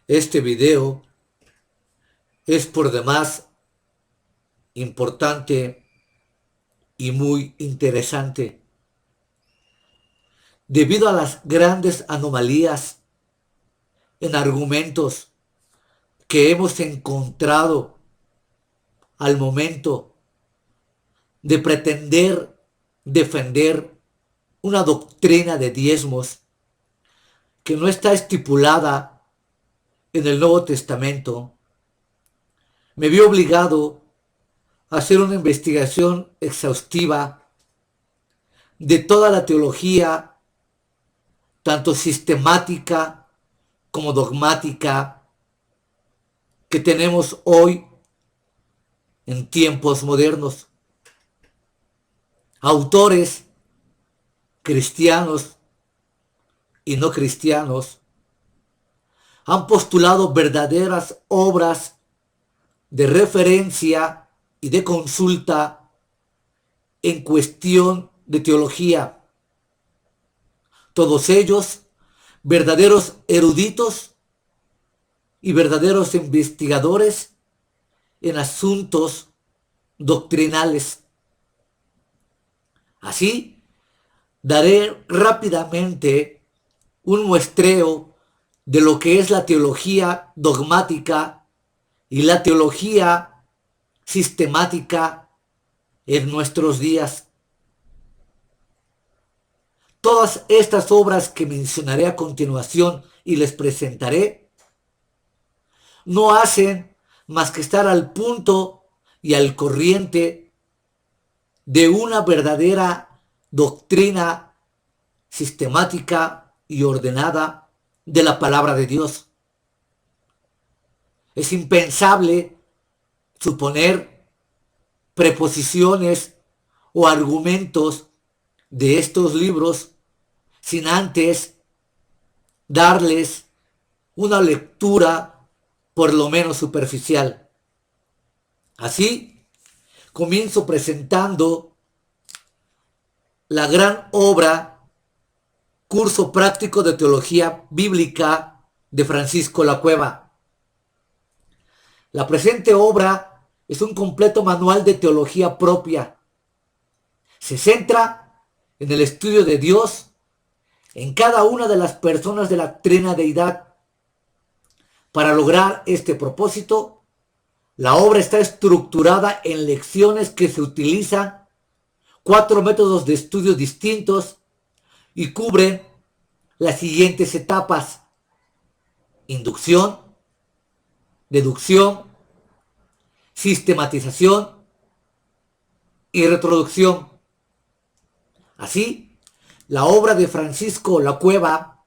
Este video es por demás importante y muy interesante debido a las grandes anomalías en argumentos que hemos encontrado al momento de pretender defender una doctrina de diezmos que no está estipulada en el Nuevo Testamento. Me vi obligado a hacer una investigación exhaustiva de toda la teología, tanto sistemática como dogmática, que tenemos hoy en tiempos modernos. Autores cristianos y no cristianos han postulado verdaderas obras de referencia y de consulta en cuestión de teología. Todos ellos verdaderos eruditos y verdaderos investigadores en asuntos doctrinales. Así, daré rápidamente un muestreo de lo que es la teología dogmática y la teología sistemática en nuestros días. Todas estas obras que mencionaré a continuación y les presentaré no hacen más que estar al punto y al corriente de una verdadera doctrina sistemática y ordenada de la palabra de Dios. Es impensable suponer preposiciones o argumentos de estos libros sin antes darles una lectura por lo menos superficial. Así, comienzo presentando la gran obra Curso Práctico de Teología Bíblica de Francisco Lacueva. La presente obra es un completo manual de teología propia. Se centra en el estudio de Dios en cada una de las personas de la trina deidad. Para lograr este propósito, la obra está estructurada en lecciones que se utilizan 4 métodos de estudio distintos y cubren las siguientes etapas: inducción, deducción, sistematización y retroducción. Así, la obra de Francisco Lacueva,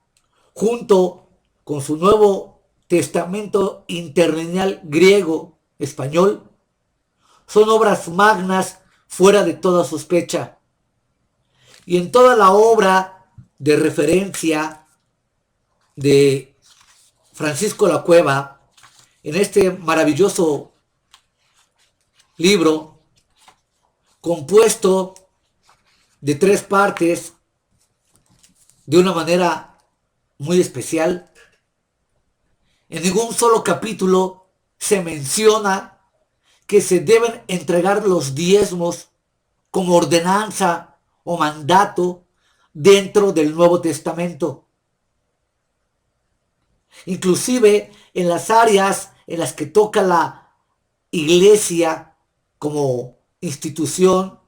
junto con su Nuevo Testamento interlineal griego-español, son obras magnas fuera de toda sospecha. Y en toda la obra de referencia de Francisco Lacueva, en este maravilloso libro, compuesto de 3 partes, de una manera muy especial, en ningún solo capítulo se menciona que se deben entregar los diezmos como ordenanza o mandato dentro del Nuevo Testamento. Inclusive en las áreas en las que toca la iglesia como institución,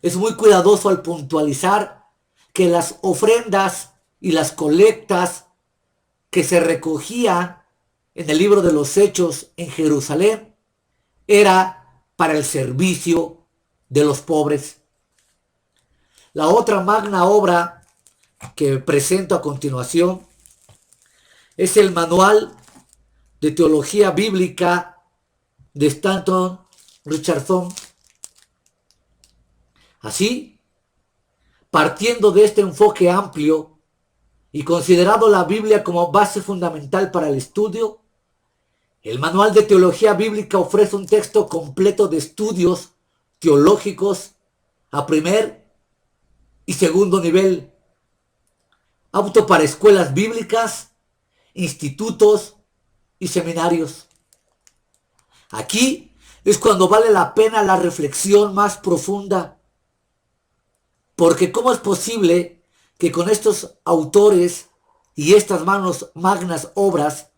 es muy cuidadoso al puntualizar que las ofrendas y las colectas que se recogían en el libro de los Hechos en Jerusalén era para el servicio de los pobres. La otra magna obra que presento a continuación es el Manual de Teología Bíblica de Stanton Richardson. Así, partiendo de este enfoque amplio y considerando la Biblia como base fundamental para el estudio, el Manual de Teología Bíblica ofrece un texto completo de estudios teológicos a primer y segundo nivel, apto para escuelas bíblicas, institutos y seminarios. Aquí es cuando vale la pena la reflexión más profunda, porque ¿cómo es posible que con estos autores y estas manos magnas obras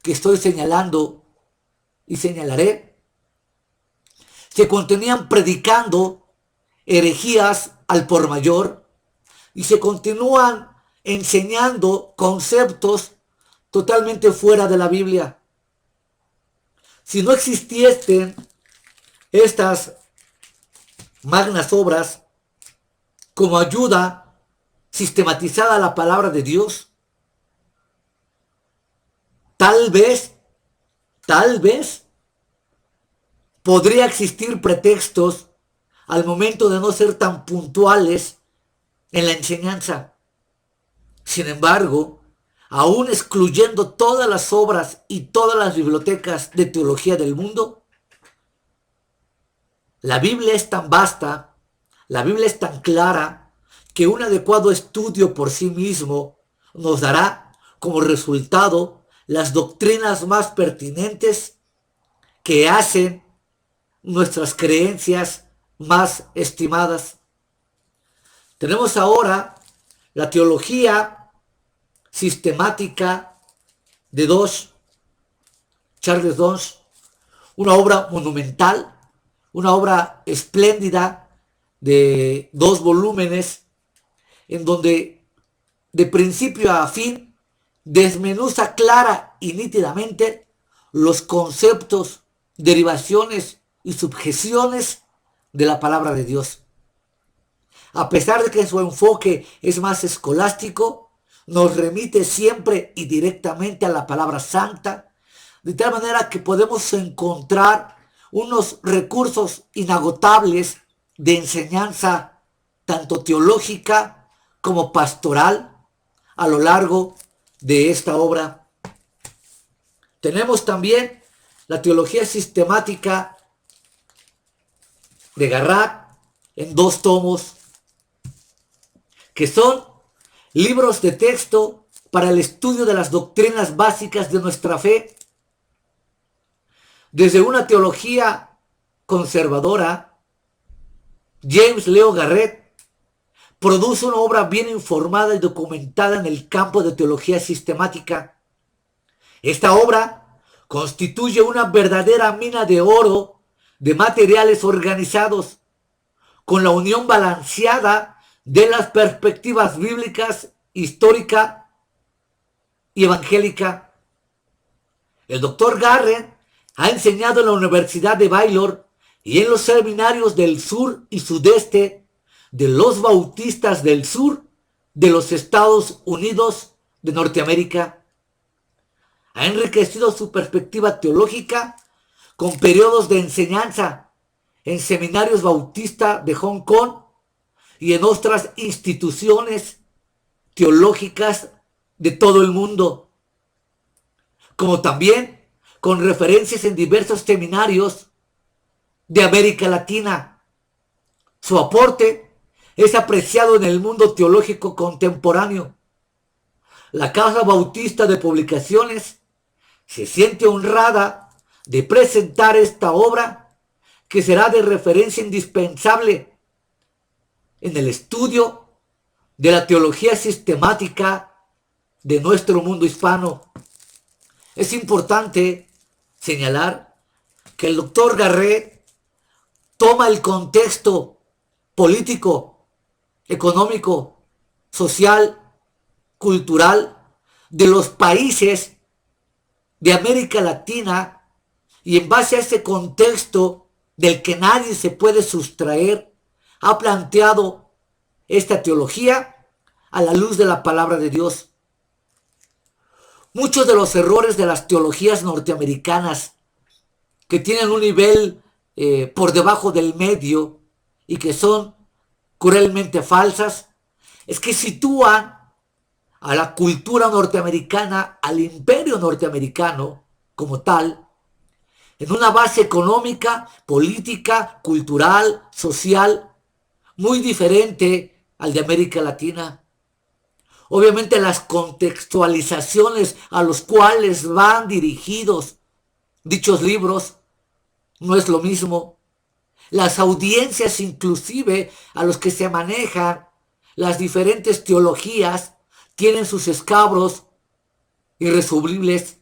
que estoy señalando y señalaré, se contenían predicando herejías al por mayor y se continúan enseñando conceptos totalmente fuera de la Biblia? Si no existiesen estas magnas obras como ayuda sistematizada a la palabra de Dios, tal vez podría existir pretextos al momento de no ser tan puntuales en la enseñanza. Sin embargo, aún excluyendo todas las obras y todas las bibliotecas de teología del mundo, la Biblia es tan vasta, la Biblia es tan clara, que un adecuado estudio por sí mismo nos dará como resultado las doctrinas más pertinentes que hacen nuestras creencias más estimadas. Tenemos ahora la teología sistemática de Charles Dawes, una obra monumental, una obra espléndida de 2 volúmenes, en donde de principio a fin desmenuza clara y nítidamente los conceptos, derivaciones y subjeciones de la palabra de Dios. A pesar de que su enfoque es más escolástico, nos remite siempre y directamente a la palabra santa, de tal manera que podemos encontrar unos recursos inagotables de enseñanza, tanto teológica como pastoral, a lo largo de esta obra. Tenemos también la teología sistemática de Garrett en 2 tomos, que son libros de texto para el estudio de las doctrinas básicas de nuestra fe. Desde una teología conservadora, James Leo Garrett produce una obra bien informada y documentada en el campo de teología sistemática. Esta obra constituye una verdadera mina de oro de materiales organizados, con la unión balanceada de las perspectivas bíblicas, histórica y evangélica. El doctor Garrett ha enseñado en la Universidad de Baylor y en los seminarios del sur y sudeste de los bautistas del sur de los Estados Unidos de Norteamérica. Ha enriquecido su perspectiva teológica con periodos de enseñanza en seminarios bautistas de Hong Kong y en otras instituciones teológicas de todo el mundo, como también con referencias en diversos seminarios de América Latina. Su aporte es apreciado en el mundo teológico contemporáneo. La Casa Bautista de Publicaciones se siente honrada de presentar esta obra, que será de referencia indispensable en el estudio de la teología sistemática de nuestro mundo hispano. Es importante señalar que el doctor Garrett toma el contexto político, económico, social, cultural de los países de América Latina, y en base a ese contexto del que nadie se puede sustraer, ha planteado esta teología a la luz de la palabra de Dios. Muchos de los errores de las teologías norteamericanas, que tienen un nivel por debajo del medio y que son cruelmente falsas, es que sitúan a la cultura norteamericana, al imperio norteamericano como tal, en una base económica, política, cultural, social, muy diferente al de América Latina. Obviamente las contextualizaciones a los cuales van dirigidos dichos libros no es lo mismo. Las audiencias inclusive a los que se manejan las diferentes teologías tienen sus escabros irresolubles.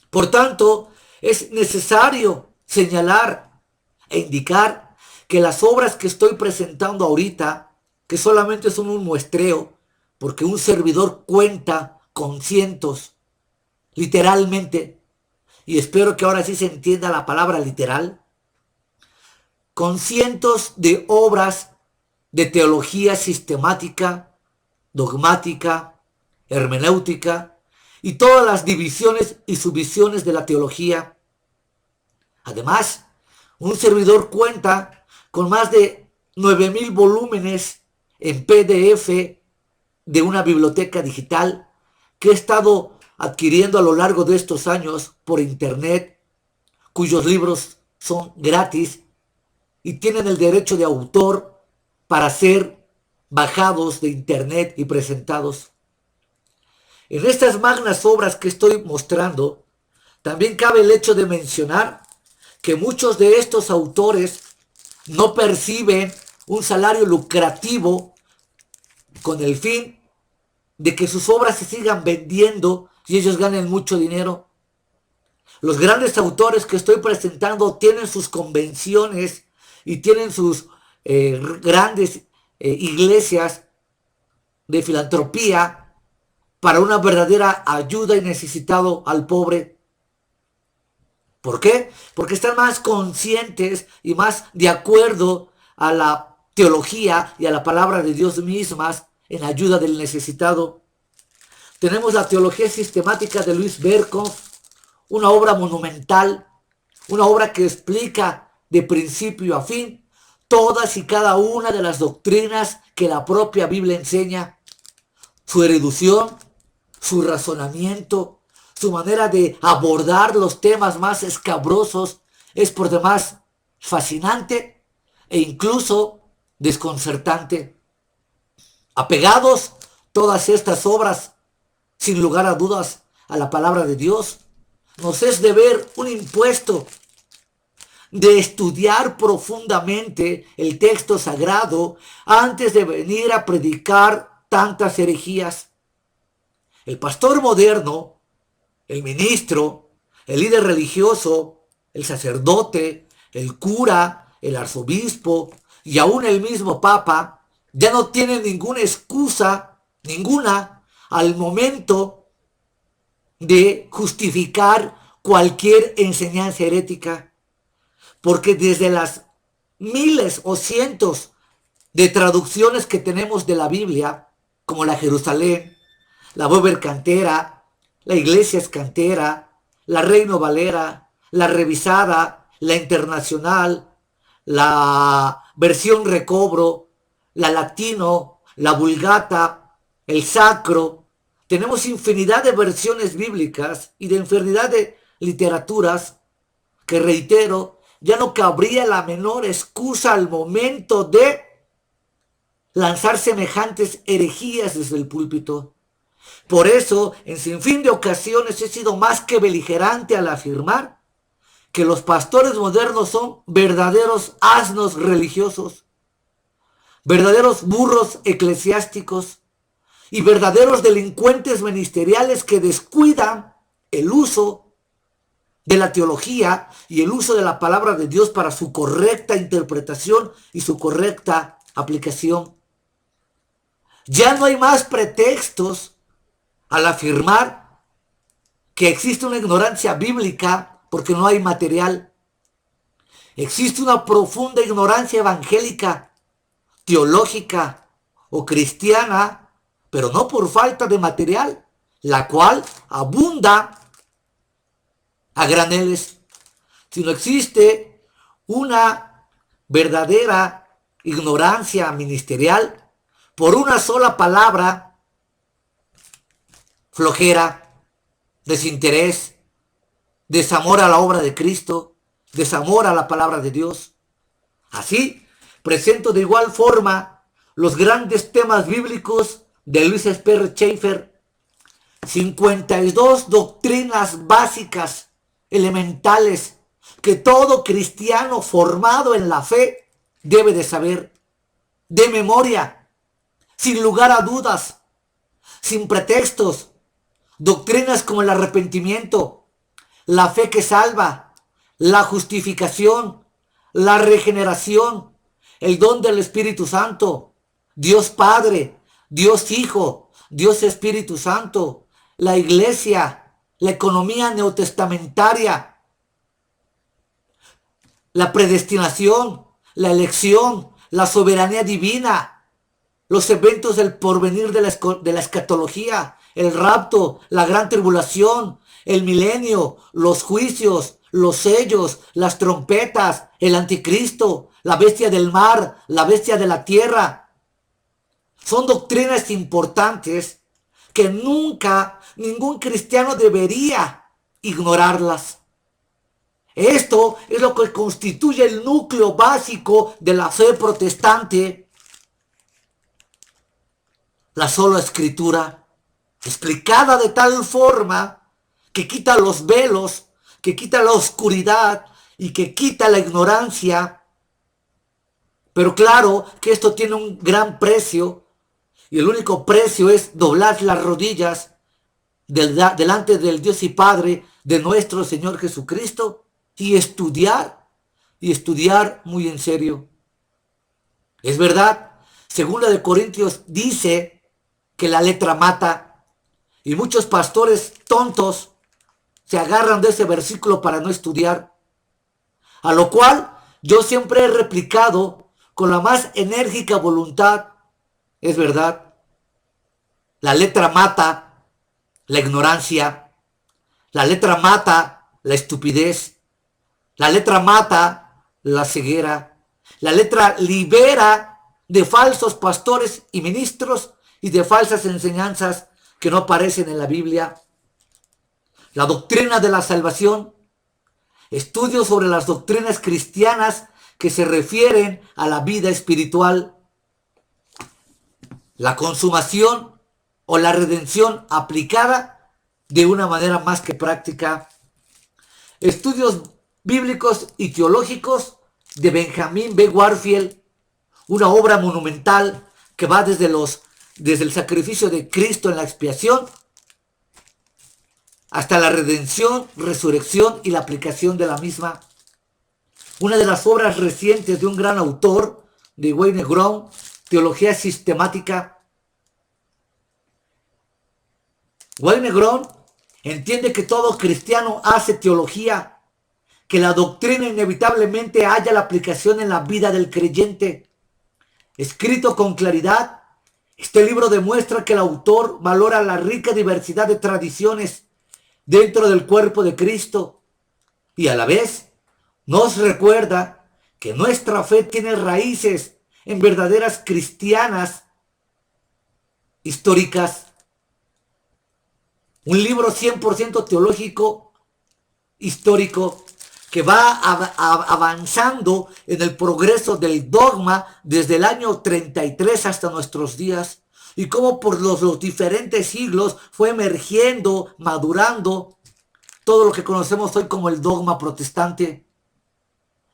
Por tanto, es necesario señalar e indicar que las obras que estoy presentando ahorita, que solamente son un muestreo, porque un servidor cuenta con cientos, literalmente, y espero que ahora sí se entienda la palabra literal, con cientos de obras de teología sistemática, dogmática, hermenéutica y todas las divisiones y subdivisiones de la teología. Además, un servidor cuenta con más de 9,000 volúmenes en PDF de una biblioteca digital que he estado adquiriendo a lo largo de estos años por internet, cuyos libros son gratis y tienen el derecho de autor para ser bajados de internet y presentados. En estas magnas obras que estoy mostrando, también cabe el hecho de mencionar que muchos de estos autores no perciben un salario lucrativo con el fin de que sus obras se sigan vendiendo y ellos ganen mucho dinero. Los grandes autores que estoy presentando tienen sus convenciones y tienen sus grandes iglesias de filantropía para una verdadera ayuda y necesitado al pobre. ¿Por qué? Porque están más conscientes y más de acuerdo a la teología y a la palabra de Dios mismas en ayuda del necesitado. Tenemos la teología sistemática de Luis Berkhoff, una obra monumental, una obra que explica de principio a fin todas y cada una de las doctrinas que la propia Biblia enseña, su erudición, su razonamiento, su manera de abordar los temas más escabrosos es por demás fascinante e incluso desconcertante. Apegados todas estas obras, sin lugar a dudas, a la palabra de Dios, nos es deber un impuesto de estudiar profundamente el texto sagrado antes de venir a predicar tantas herejías. El pastor moderno, el ministro, el líder religioso, el sacerdote, el cura, el arzobispo y aún el mismo papa ya no tienen ninguna excusa, ninguna, al momento de justificar cualquier enseñanza herética, porque desde las miles o cientos de traducciones que tenemos de la Biblia, como la Jerusalén, la Weber Cantera, la Iglesias Cantera, la Reina Valera, la Revisada, la Internacional, la versión Recobro, la Latino, la Vulgata, el Sacro. Tenemos infinidad de versiones bíblicas y de infinidad de literaturas que, reitero, ya no cabría la menor excusa al momento de lanzar semejantes herejías desde el púlpito. Por eso, en sinfín de ocasiones he sido más que beligerante al afirmar que los pastores modernos son verdaderos asnos religiosos, verdaderos burros eclesiásticos y verdaderos delincuentes ministeriales que descuidan el uso de la teología y el uso de la palabra de Dios para su correcta interpretación y su correcta aplicación. Ya no hay más pretextos al afirmar que existe una ignorancia bíblica porque no hay material. Existe una profunda ignorancia evangélica, teológica o cristiana, pero no por falta de material, la cual abunda a graneles, sino existe una verdadera ignorancia ministerial por una sola palabra: flojera, desinterés, desamor a la obra de Cristo, desamor a la palabra de Dios. Así, presento de igual forma los grandes temas bíblicos de Luis Sperry Chafer, 52 doctrinas básicas, elementales, que todo cristiano formado en la fe debe de saber, de memoria, sin lugar a dudas, sin pretextos. Doctrinas como el arrepentimiento, la fe que salva, la justificación, la regeneración, el don del Espíritu Santo, Dios Padre, Dios Hijo, Dios Espíritu Santo, la iglesia, la economía neotestamentaria, la predestinación, la elección, la soberanía divina, los eventos del porvenir de la escatología, el rapto, la gran tribulación, el milenio, los juicios, los sellos, las trompetas, el anticristo, la bestia del mar, la bestia de la tierra. Son doctrinas importantes que nunca ningún cristiano debería ignorarlas. Esto es lo que constituye el núcleo básico de la fe protestante. La sola escritura, explicada de tal forma que quita los velos, que quita la oscuridad y que quita la ignorancia. Pero claro que esto tiene un gran precio, y el único precio es doblar las rodillas delante del Dios y Padre de nuestro Señor Jesucristo y estudiar muy en serio. Es verdad, segunda de Corintios dice que la letra mata, y muchos pastores tontos se agarran de ese versículo para no estudiar, a lo cual yo siempre he replicado con la más enérgica voluntad. Es verdad, la letra mata la ignorancia, la letra mata la estupidez, la letra mata la ceguera, la letra libera de falsos pastores y ministros y de falsas enseñanzas que no aparecen en la Biblia. La doctrina de la salvación, estudios sobre las doctrinas cristianas que se refieren a la vida espiritual, la consumación o la redención aplicada de una manera más que práctica, estudios bíblicos y teológicos de Benjamin B. Warfield, una obra monumental que va desde el sacrificio de Cristo en la expiación hasta la redención, resurrección y la aplicación de la misma. Una de las obras recientes de un gran autor, de Wayne Grudem, Teología Sistemática. Wayne Grudem entiende que todo cristiano hace teología, que la doctrina inevitablemente halla la aplicación en la vida del creyente. Escrito con claridad, este libro demuestra que el autor valora la rica diversidad de tradiciones dentro del cuerpo de Cristo y a la vez nos recuerda que nuestra fe tiene raíces en verdaderas cristianas históricas. Un libro 100% teológico, histórico, que va avanzando en el progreso del dogma desde el año 33 hasta nuestros días, y cómo por los diferentes siglos fue emergiendo, madurando todo lo que conocemos hoy como el dogma protestante.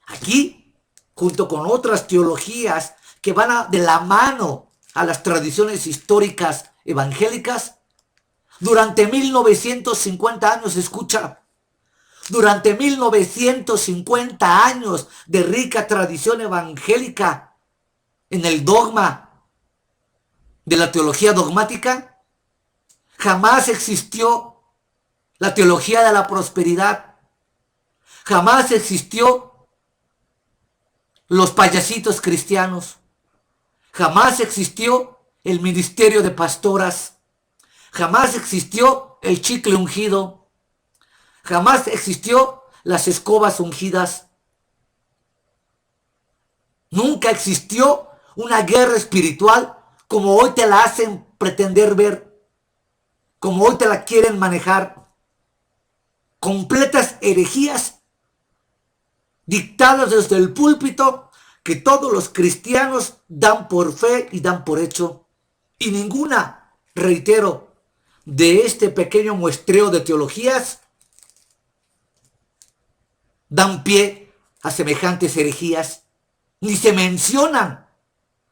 Aquí, junto con otras teologías que van de la mano a las tradiciones históricas evangélicas, durante 1950 años, escucha, durante 1950 años de rica tradición evangélica en el dogma de la teología dogmática, jamás existió la teología de la prosperidad, jamás existió los payasitos cristianos, jamás existió el ministerio de pastoras, jamás existió el chicle ungido, jamás existió las escobas ungidas, nunca existió una guerra espiritual como hoy te la hacen pretender ver, como hoy te la quieren manejar. Completas herejías dictadas desde el púlpito que todos los cristianos dan por fe y dan por hecho. Y ninguna reitero, de este pequeño muestreo de teologías, dan pie a semejantes herejías, ni se mencionan,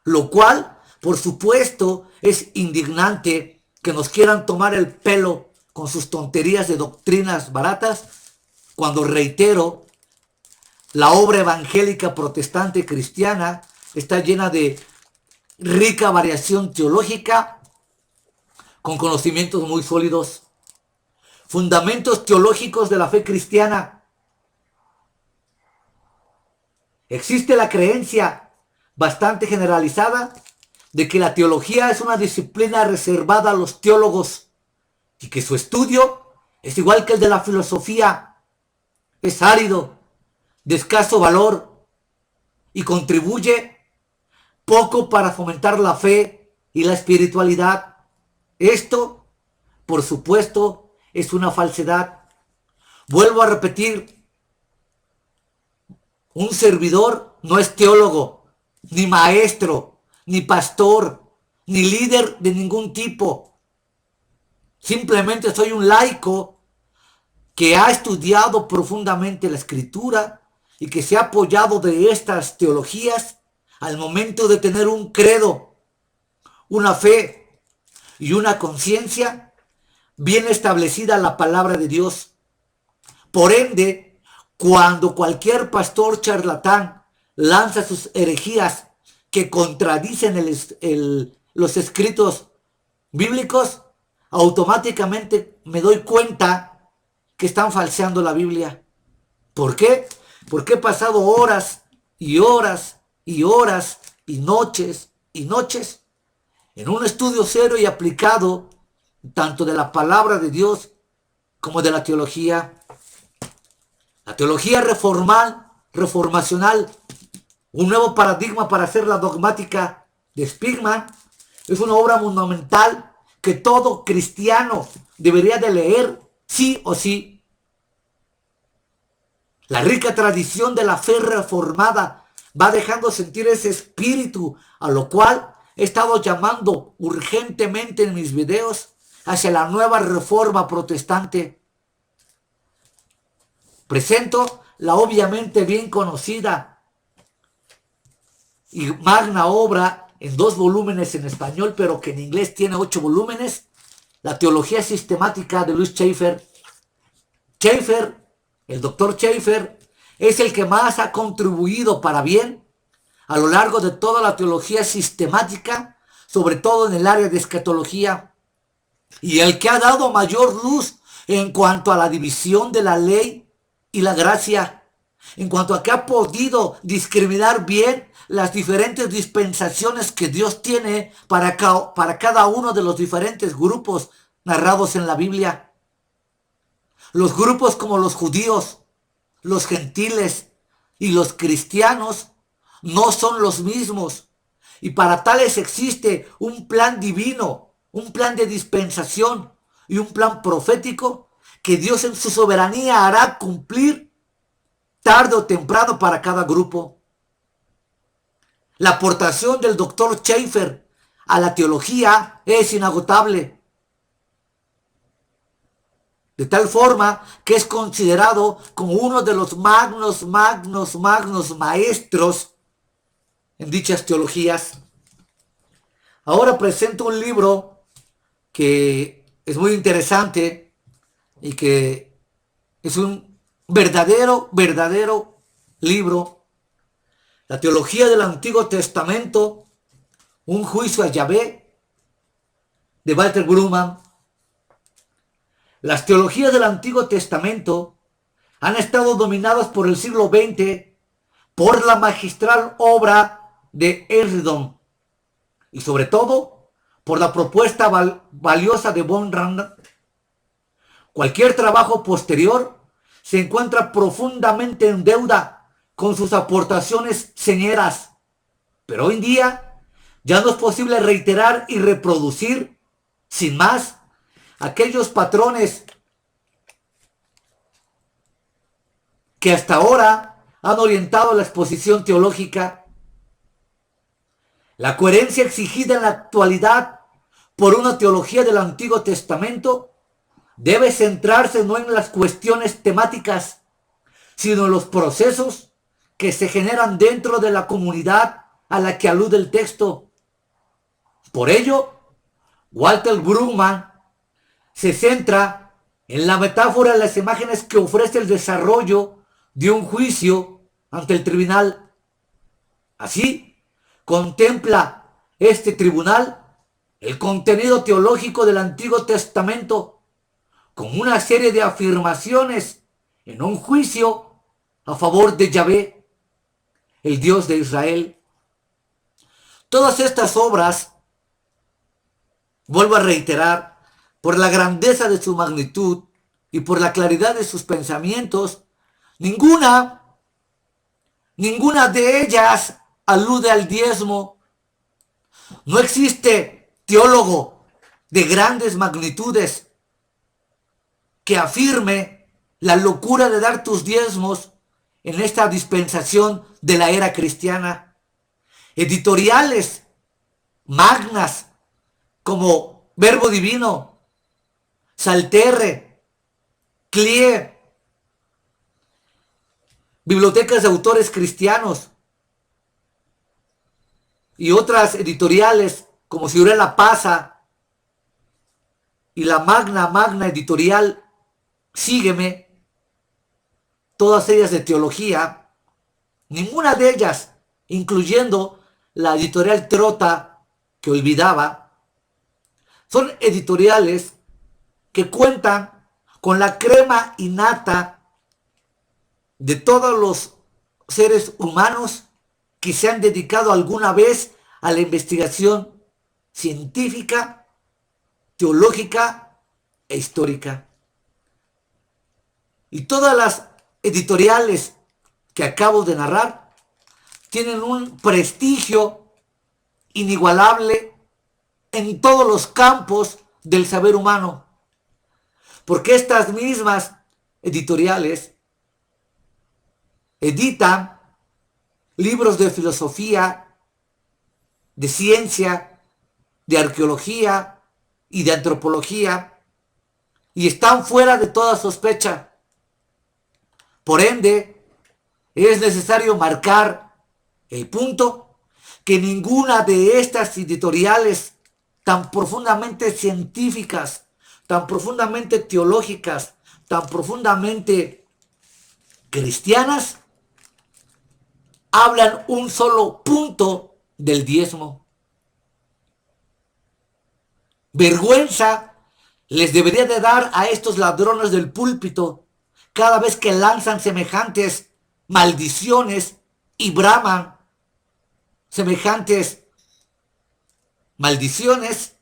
lo cual, por supuesto, es indignante que nos quieran tomar el pelo con sus tonterías de doctrinas baratas, cuando, reitero, la obra evangélica protestante cristiana está llena de rica variación teológica, con conocimientos muy sólidos, fundamentos teológicos de la fe cristiana. Existe la creencia bastante generalizada de que la teología es una disciplina reservada a los teólogos y que su estudio es igual que el de la filosofía, es árido, de escaso valor y contribuye poco para fomentar la fe y la espiritualidad. Esto, por supuesto, es una falsedad. Vuelvo a repetir, un servidor no es teólogo, ni maestro, ni pastor, ni líder de ningún tipo. Simplemente soy un laico que ha estudiado profundamente la Escritura y que se ha apoyado de estas teologías al momento de tener un credo, una fe y una conciencia bien establecida en la palabra de Dios. Por ende, cuando cualquier pastor charlatán lanza sus herejías que contradicen los escritos bíblicos, automáticamente me doy cuenta que están falseando la Biblia. ¿Por qué? Porque he pasado horas y horas y horas y noches en un estudio serio y aplicado tanto de la palabra de Dios como de la teología. La teología reformacional, un nuevo paradigma para hacer la dogmática de Spigman, es una obra monumental que todo cristiano debería de leer sí o sí. La rica tradición de la fe reformada va dejando sentir ese espíritu, a lo cual he estado llamando urgentemente en mis videos hacia la nueva reforma protestante. Presento la obviamente bien conocida y magna obra en 2 volúmenes en español, pero que en inglés tiene 8 volúmenes, la teología sistemática de Louis Schaeffer. Schaeffer, el doctor Schaeffer, es el que más ha contribuido para bien a lo largo de toda la teología sistemática, sobre todo en el área de escatología, y el que ha dado mayor luz en cuanto a la división de la ley y la gracia, en cuanto a que ha podido discriminar bien las diferentes dispensaciones que Dios tiene para cada uno de los diferentes grupos narrados en la Biblia. Los grupos como los judíos, los gentiles y los cristianos no son los mismos. Y para tales existe un plan divino, un plan de dispensación y un plan profético que Dios en su soberanía hará cumplir tarde o temprano para cada grupo. La aportación del doctor Schaeffer a la teología es inagotable, de tal forma que es considerado como uno de los magnos maestros en dichas teologías. Ahora presento un libro que es muy interesante y que es un verdadero libro. La teología del Antiguo Testamento, un juicio a Yahvé, de Walter Brueggemann. Las teologías del Antiguo Testamento han estado dominadas por el siglo XX por la magistral obra de Herodot y sobre todo por la propuesta valiosa de von Randall. Cualquier trabajo posterior se encuentra profundamente en deuda con sus aportaciones señeras, pero hoy en día ya no es posible reiterar y reproducir sin más aquellos patrones que hasta ahora han orientado la exposición teológica. La coherencia exigida en la actualidad por una teología del Antiguo Testamento debe centrarse no en las cuestiones temáticas, sino en los procesos que se generan dentro de la comunidad a la que alude el texto. Por ello, Walter Brueggemann se centra en la metáfora de las imágenes que ofrece el desarrollo de un juicio ante el tribunal. Así, contempla este tribunal el contenido teológico del Antiguo Testamento con una serie de afirmaciones en un juicio a favor de Yahvé, el Dios de Israel. Todas estas obras, vuelvo a reiterar, por la grandeza de su magnitud y por la claridad de sus pensamientos, ninguna de ellas alude al diezmo. No existe teólogo de grandes magnitudes que afirme la locura de dar tus diezmos en esta dispensación de la era cristiana. Editoriales magnas como Verbo Divino, Salterre, Clie, bibliotecas de autores cristianos y otras editoriales como Ciurela Pasa y la magna editorial Sígueme, todas ellas de teología, ninguna de ellas, incluyendo la editorial Trota que olvidaba, son editoriales que cuentan con la crema innata de todos los seres humanos que se han dedicado alguna vez a la investigación científica, teológica e histórica. Y todas las editoriales que acabo de narrar tienen un prestigio inigualable en todos los campos del saber humano, porque estas mismas editoriales editan libros de filosofía, de ciencia, de arqueología y de antropología, y están fuera de toda sospecha. Por ende, es necesario marcar el punto que ninguna de estas editoriales tan profundamente científicas, tan profundamente teológicas, tan profundamente cristianas, hablan un solo punto del diezmo. Vergüenza les debería de dar a estos ladrones del púlpito cada vez que lanzan semejantes maldiciones y braman semejantes maldiciones,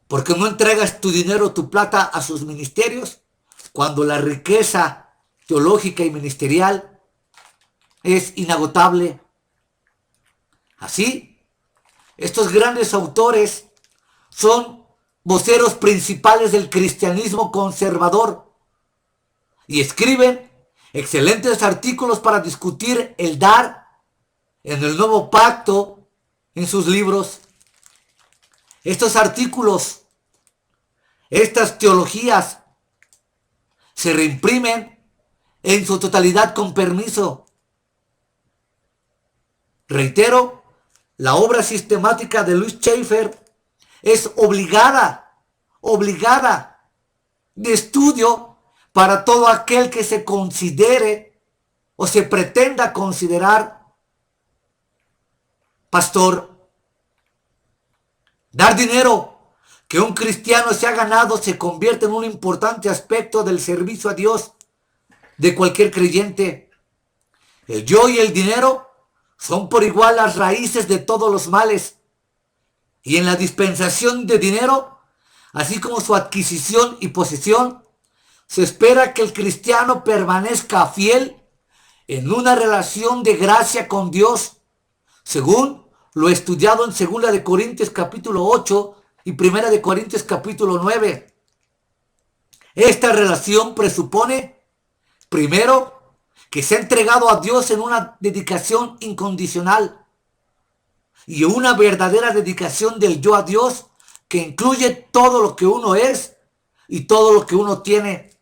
porque no entregas tu dinero, tu plata a sus ministerios, cuando la riqueza teológica y ministerial es inagotable. Así, estos grandes autores son voceros principales del cristianismo conservador y escriben excelentes artículos para discutir el dar en el nuevo pacto en sus libros. Estos artículos, estas teologías, se reimprimen en su totalidad con permiso. Reitero, la obra sistemática de Louis Schaeffer es obligada de estudio para todo aquel que se considere o se pretenda considerar pastor. Dar dinero que un cristiano se ha ganado se convierte en un importante aspecto del servicio a Dios de cualquier creyente. El yo y el dinero son por igual las raíces de todos los males. Y en la dispensación de dinero, así como su adquisición y posesión, se espera que el cristiano permanezca fiel en una relación de gracia con Dios, según lo estudiado en 2 de Corintios capítulo 8 y 1 de Corintios capítulo 9. Esta relación presupone, primero, que se ha entregado a Dios en una dedicación incondicional. y una verdadera dedicación del yo a Dios que incluye todo lo que uno es y todo lo que uno tiene,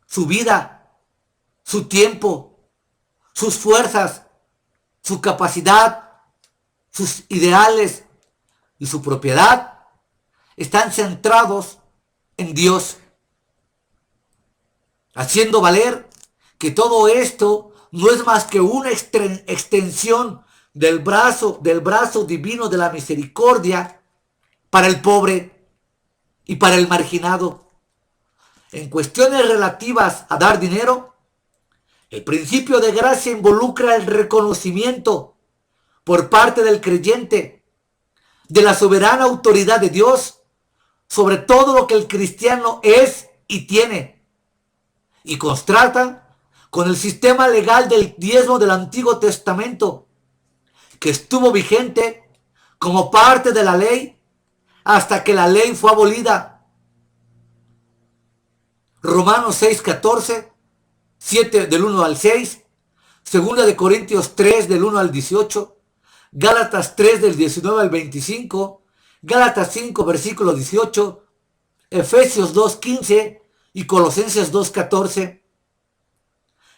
su vida, su tiempo, sus fuerzas, su capacidad, sus ideales y su propiedad, están centrados en Dios, haciendo valer que todo esto no es más que una extensión del brazo divino de la misericordia para el pobre y para el marginado. En cuestiones relativas a dar dinero, el principio de gracia involucra el reconocimiento por parte del creyente de la soberana autoridad de Dios sobre todo lo que el cristiano es y tiene, y contrasta con el sistema legal del diezmo del Antiguo Testamento, que estuvo vigente como parte de la ley hasta que la ley fue abolida. Romanos 6:14, 7 del 1 al 6, Segunda de Corintios 3 del 1 al 18, Gálatas 3 del 19 al 25, Gálatas 5 versículo 18, Efesios 2:15 y Colosenses 2:14.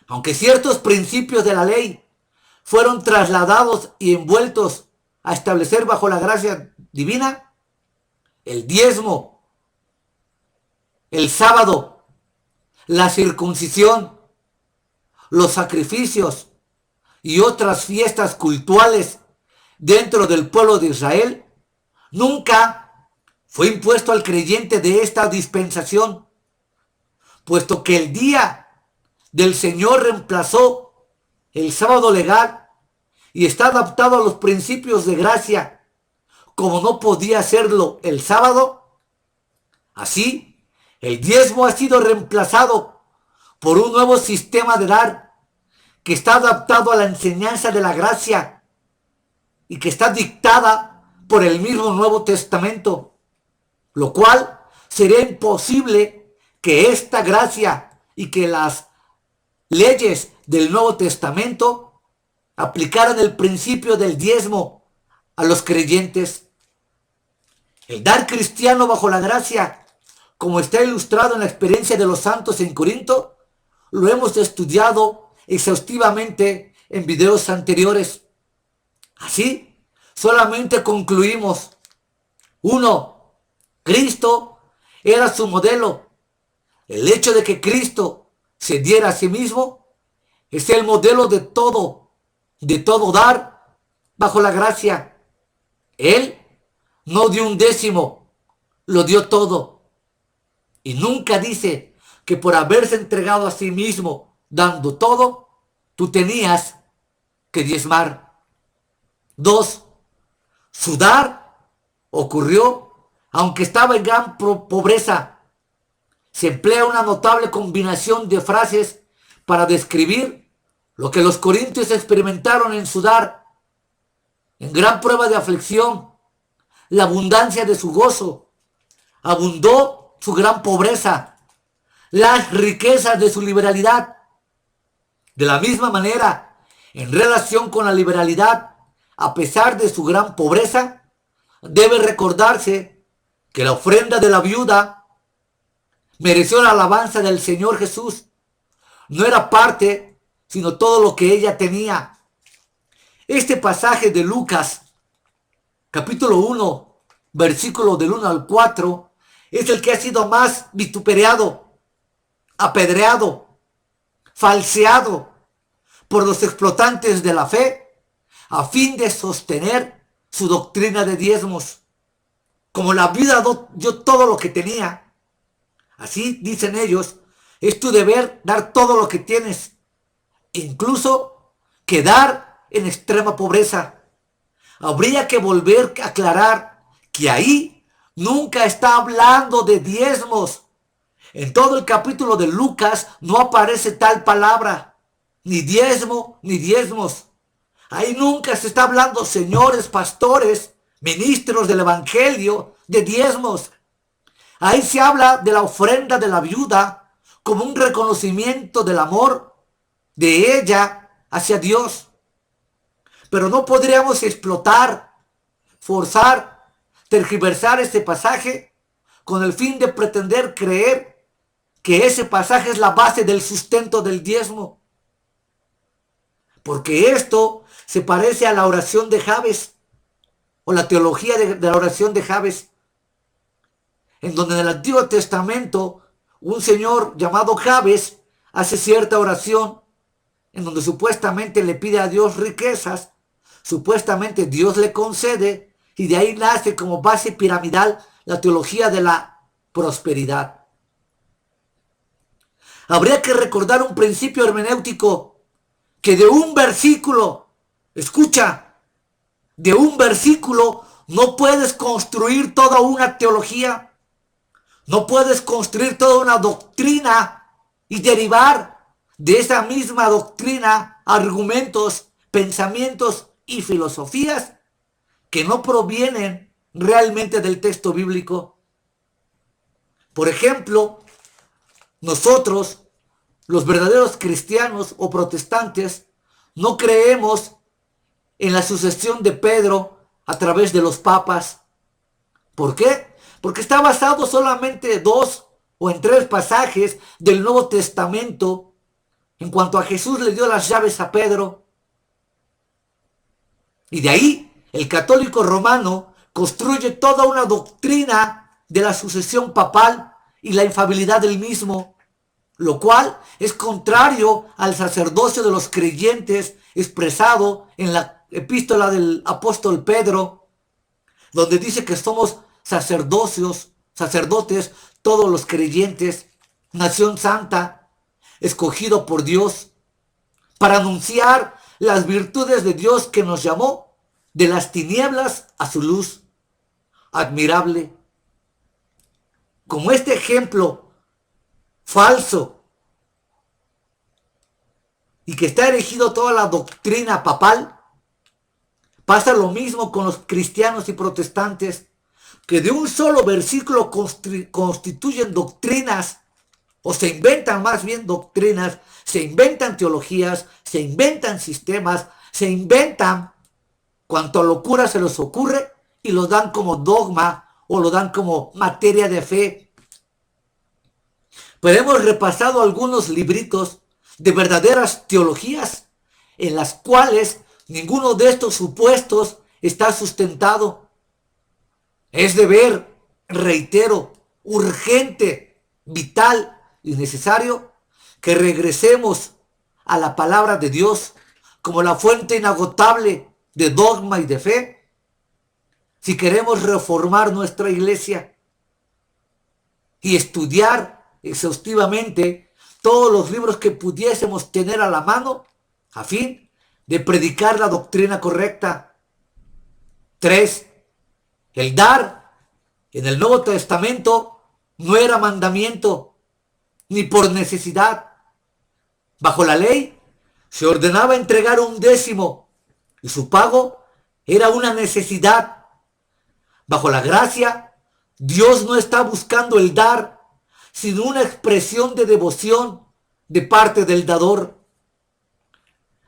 Aunque ciertos principios de la ley fueron trasladados y envueltos a establecer bajo la gracia divina, el diezmo, el sábado, la circuncisión, los sacrificios y otras fiestas cultuales dentro del pueblo de Israel, nunca fue impuesto al creyente de esta dispensación, puesto que el día del Señor reemplazó el sábado legal y está adaptado a los principios de gracia, como no podía hacerlo el sábado. Así, el diezmo ha sido reemplazado por un nuevo sistema de dar que está adaptado a la enseñanza de la gracia y que está dictada por el mismo Nuevo Testamento, lo cual sería imposible que esta gracia y que las leyes del Nuevo Testamento aplicaran el principio del diezmo a los creyentes. El dar cristiano bajo la gracia, como está ilustrado en la experiencia de los santos en Corinto, lo hemos estudiado exhaustivamente en videos anteriores. Así, solamente concluimos. 1. Cristo era su modelo. El hecho de que Cristo se diera a sí mismo es el modelo de todo dar bajo la gracia. Él no dio un décimo, lo dio todo. Y nunca dice que por haberse entregado a sí mismo dando todo, tú tenías que diezmar. 2. Su dar ocurrió aunque estaba en gran pobreza. Se emplea una notable combinación de frases para describir lo que los corintios experimentaron en su dar. En gran prueba de aflicción, la abundancia de su gozo, abundó su gran pobreza, las riquezas de su liberalidad. De la misma manera, en relación con la liberalidad, a pesar de su gran pobreza, debe recordarse que la ofrenda de la viuda mereció la alabanza del Señor Jesús. No era parte, sino todo lo que ella tenía. Este pasaje de Lucas, capítulo 1, versículo del 1 al 4, es el que ha sido más vituperado, apedreado, falseado por los explotantes de la fe a fin de sostener su doctrina de diezmos. Como la viuda dio todo lo que tenía, así dicen ellos, es tu deber dar todo lo que tienes, incluso quedar en extrema pobreza. Habría que volver a aclarar que ahí nunca está hablando de diezmos. En todo el capítulo de Lucas no aparece tal palabra, ni diezmo ni diezmos. Ahí nunca se está hablando, señores pastores, ministros del evangelio, de diezmos. Ahí se habla de la ofrenda de la viuda como un reconocimiento del amor de ella hacia Dios. Pero no podríamos explotar, forzar, tergiversar este pasaje con el fin de pretender creer que ese pasaje es la base del sustento del diezmo. Porque esto se parece a la oración de Jabes, o la teología de la oración de Jabes, en donde en el Antiguo Testamento un señor llamado Jabes hace cierta oración, en donde supuestamente le pide a Dios riquezas, supuestamente Dios le concede, y de ahí nace como base piramidal la teología de la prosperidad. Habría que recordar un principio hermenéutico, que de un versículo, escucha, de un versículo no puedes construir toda una teología, no puedes construir toda una doctrina y derivar de esa misma doctrina argumentos, pensamientos y filosofías que no provienen realmente del texto bíblico. Por ejemplo, nosotros, los verdaderos cristianos o protestantes, no creemos en la sucesión de Pedro a través de los papas. ¿Por qué? Porque está basado solamente en 2 o en 3 pasajes del Nuevo Testamento en cuanto a Jesús le dio las llaves a Pedro. Y de ahí el católico romano construye toda una doctrina de la sucesión papal y la infalibilidad del mismo, lo cual es contrario al sacerdocio de los creyentes expresado en la epístola del apóstol Pedro, donde dice que somos sacerdotes, todos los creyentes, nación santa, escogido por Dios, para anunciar las virtudes de Dios que nos llamó de las tinieblas a su luz admirable. Como este ejemplo falso y que está erigido toda la doctrina papal, pasa lo mismo con los cristianos y protestantes, que de un solo versículo constituyen doctrinas, o se inventan más bien doctrinas, se inventan teologías, se inventan sistemas, se inventan cuanto locura se les ocurre y lo dan como dogma o lo dan como materia de fe. Pero hemos repasado algunos libritos de verdaderas teologías en las cuales ninguno de estos supuestos está sustentado. Es deber, reitero, urgente, vital y necesario que regresemos a la palabra de Dios como la fuente inagotable de dogma y de fe si queremos reformar nuestra iglesia y estudiar exhaustivamente todos los libros que pudiésemos tener a la mano a fin de predicar la doctrina correcta. 3. El dar en el Nuevo Testamento no era mandamiento ni por necesidad. Bajo la ley se ordenaba entregar 1/10 y su pago era una necesidad. Bajo la gracia, Dios no está buscando el dar, sino una expresión de devoción de parte del dador.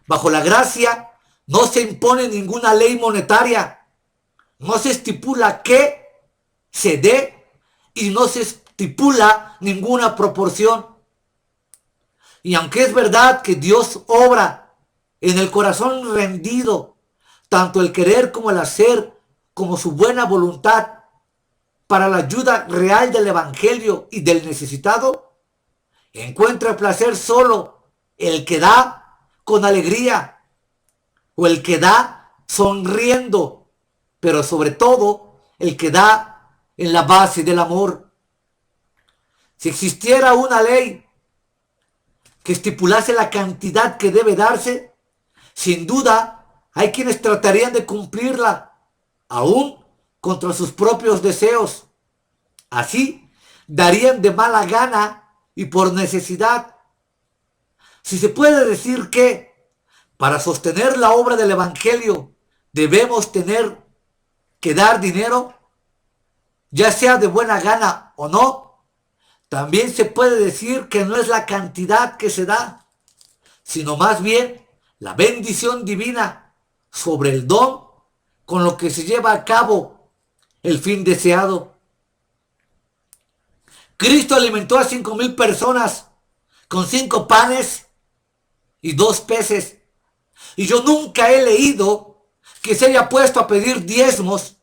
Bajo la gracia no se impone ninguna ley monetaria, no se estipula qué se dé y no se estipula ninguna proporción. Y aunque es verdad que Dios obra en el corazón rendido, tanto el querer como el hacer, como su buena voluntad, para la ayuda real del evangelio y del necesitado, encuentra placer solo el que da con alegría o el que da sonriendo, pero sobre todo el que da en la base del amor. Si existiera una ley que estipulase la cantidad que debe darse, sin duda hay quienes tratarían de cumplirla, aún contra sus propios deseos. Así darían de mala gana y por necesidad. Si se puede decir que para sostener la obra del evangelio debemos tener que dar dinero, ya sea de buena gana o no, también se puede decir que no es la cantidad que se da, sino más bien la bendición divina sobre el don con lo que se lleva a cabo el fin deseado. Cristo alimentó a 5,000 personas con 5 panes y 2 peces. Y yo nunca he leído que se haya puesto a pedir diezmos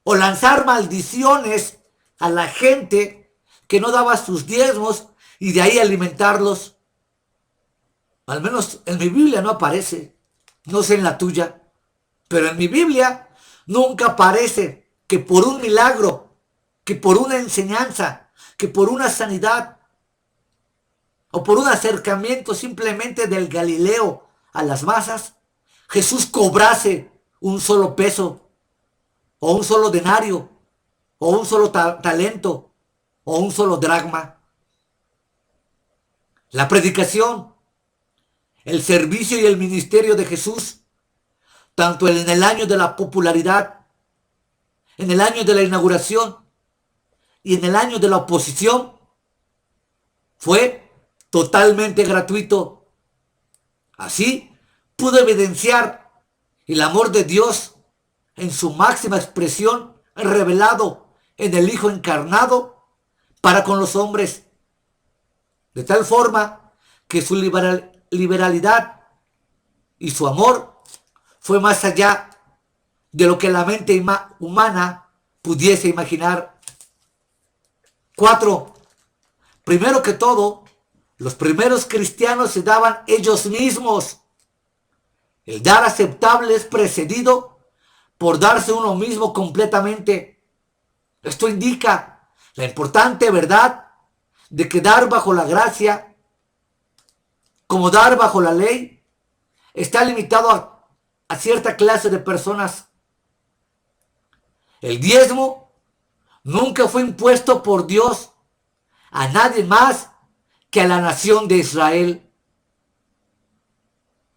o lanzar maldiciones a la gente que no daba sus diezmos y de ahí alimentarlos. Al menos en mi Biblia no aparece. No sé en la tuya. Pero en mi Biblia nunca aparece que por un milagro, que por una enseñanza, que por una sanidad o por un acercamiento simplemente del Galileo a las masas, Jesús cobrase un solo peso o un solo denario o un solo talento o un solo dracma. La predicación, el servicio y el ministerio de Jesús, tanto en el año de la popularidad, en el año de la inauguración y en el año de la oposición, fue totalmente gratuito. Así pudo evidenciar el amor de Dios en su máxima expresión revelado en el Hijo encarnado para con los hombres, de tal forma que su liberalidad y su amor fue más allá de lo que la mente humana pudiese imaginar. 4. Primero que todo, los primeros cristianos se daban ellos mismos. El dar aceptable es precedido por darse uno mismo completamente. Esto indica la importante verdad de que dar bajo la gracia, como dar bajo la ley, está limitado a cierta clase de personas. El diezmo nunca fue impuesto por Dios a nadie más que a la nación de Israel.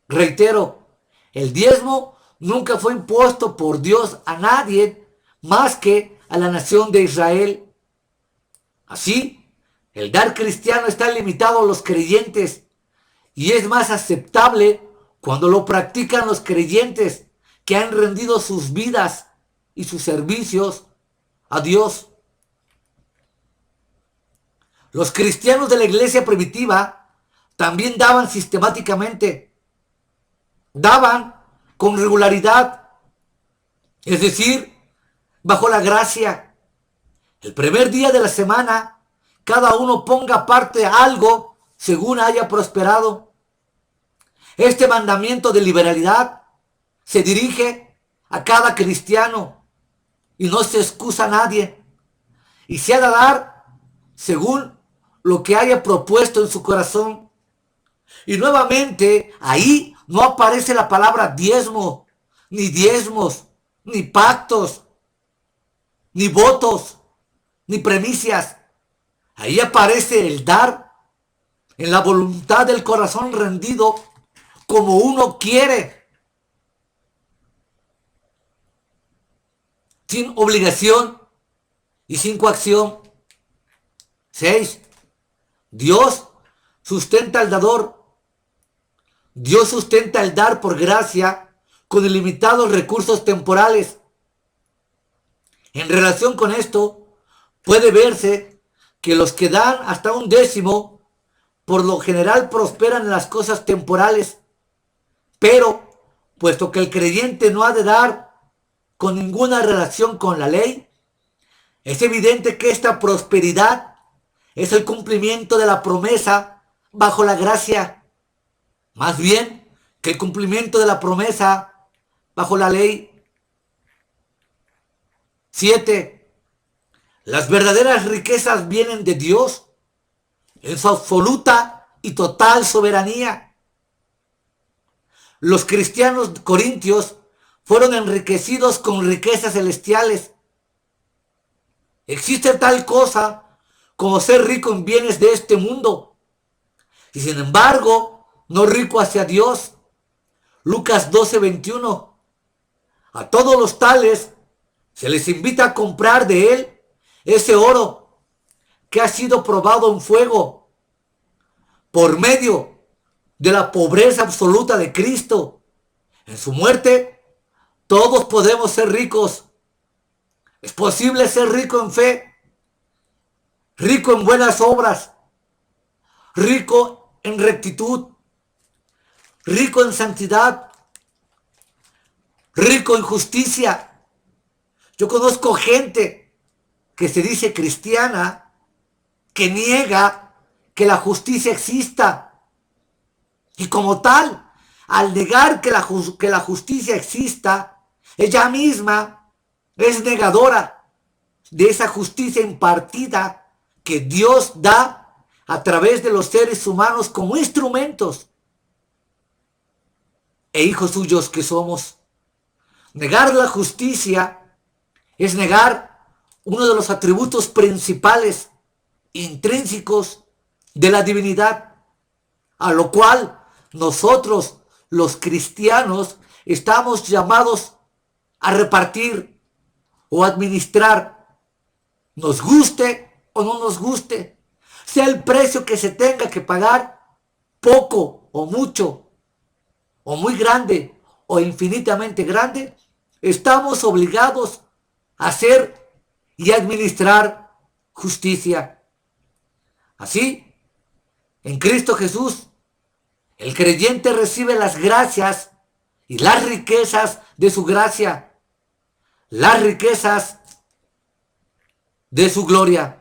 Reitero, el diezmo nunca fue impuesto por Dios a nadie más que a la nación de Israel. Así, el dar cristiano está limitado a los creyentes y es más aceptable cuando lo practican los creyentes que han rendido sus vidas y sus servicios a Dios. Los cristianos de la iglesia primitiva también daban sistemáticamente, daban con regularidad, es decir, bajo la gracia. El primer día de la semana, cada uno ponga aparte algo según haya prosperado. Este mandamiento de liberalidad se dirige a cada cristiano y no se excusa a nadie. Y se ha de dar según lo que haya propuesto en su corazón. Y nuevamente, ahí no aparece la palabra diezmo, ni diezmos, ni pactos, ni votos, ni premisas. Ahí aparece el dar en la voluntad del corazón rendido como uno quiere, sin obligación y sin coacción. 6. Dios sustenta al dador. Dios sustenta el dar por gracia con ilimitados recursos temporales. En relación con esto, puede verse que los que dan hasta un décimo, por lo general prosperan en las cosas temporales. Pero, puesto que el creyente no ha de dar con ninguna relación con la ley, es evidente que esta prosperidad es el cumplimiento de la promesa bajo la gracia, más bien que el cumplimiento de la promesa bajo la ley. 7. Las verdaderas riquezas vienen de Dios en su absoluta y total soberanía. Los cristianos corintios fueron enriquecidos con riquezas celestiales. Existe tal cosa como ser rico en bienes de este mundo, y sin embargo no rico hacia Dios. Lucas 12:21. A todos los tales se les invita a comprar de él ese oro que ha sido probado en fuego por medio de la pobreza absoluta de Cristo en su muerte Todos podemos ser ricos. Es posible ser rico en fe, rico en buenas obras, rico en rectitud, rico en santidad, rico en justicia. Yo conozco gente que se dice cristiana, que niega que la justicia exista. Y como tal, al negar que la justicia exista, ella misma es negadora de esa justicia impartida que Dios da a través de los seres humanos como instrumentos e hijos suyos que somos. Negar la justicia es negar uno de los atributos principales, intrínsecos de la divinidad, a lo cual nosotros, los cristianos, estamos llamados a repartir o administrar, nos guste o no nos guste, sea el precio que se tenga que pagar, poco o mucho, o muy grande o infinitamente grande, estamos obligados a hacer y administrar justicia. Así, en Cristo Jesús, el creyente recibe las gracias y las riquezas de su gracia, las riquezas de su gloria.